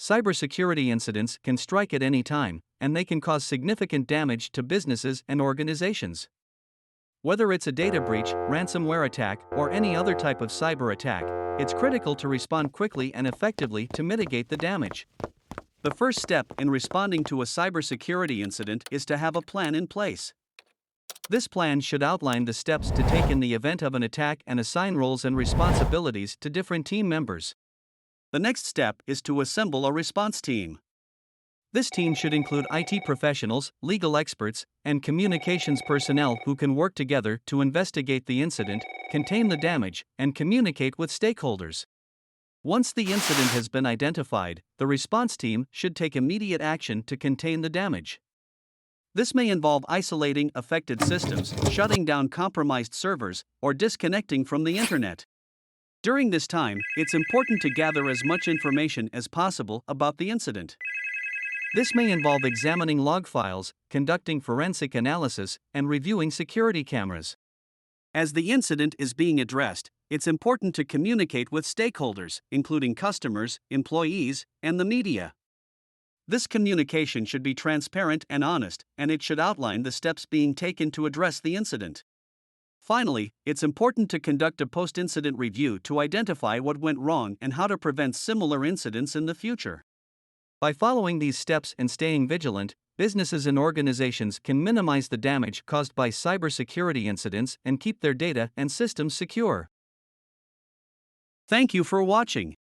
Cybersecurity incidents can strike at any time, and they can cause significant damage to businesses and organizations. Whether it's a data breach, ransomware attack, or any other type of cyber attack, it's critical to respond quickly and effectively to mitigate the damage. The first step in responding to a cybersecurity incident is to have a plan in place. This plan should outline the steps to take in the event of an attack and assign roles and responsibilities to different team members. The next step is to assemble a response team. This team should include IT professionals, legal experts, and communications personnel who can work together to investigate the incident, contain the damage, and communicate with stakeholders. Once the incident has been identified, the response team should take immediate action to contain the damage. This may involve isolating affected systems, shutting down compromised servers, or disconnecting from the internet. During this time, it's important to gather as much information as possible about the incident. This may involve examining log files, conducting forensic analysis, and reviewing security cameras. As the incident is being addressed, it's important to communicate with stakeholders, including customers, employees, and the media. This communication should be transparent and honest, and it should outline the steps being taken to address the incident. Finally, it's important to conduct a post-incident review to identify what went wrong and how to prevent similar incidents in the future. By following these steps and staying vigilant, businesses and organizations can minimize the damage caused by cybersecurity incidents and keep their data and systems secure. Thank you for watching.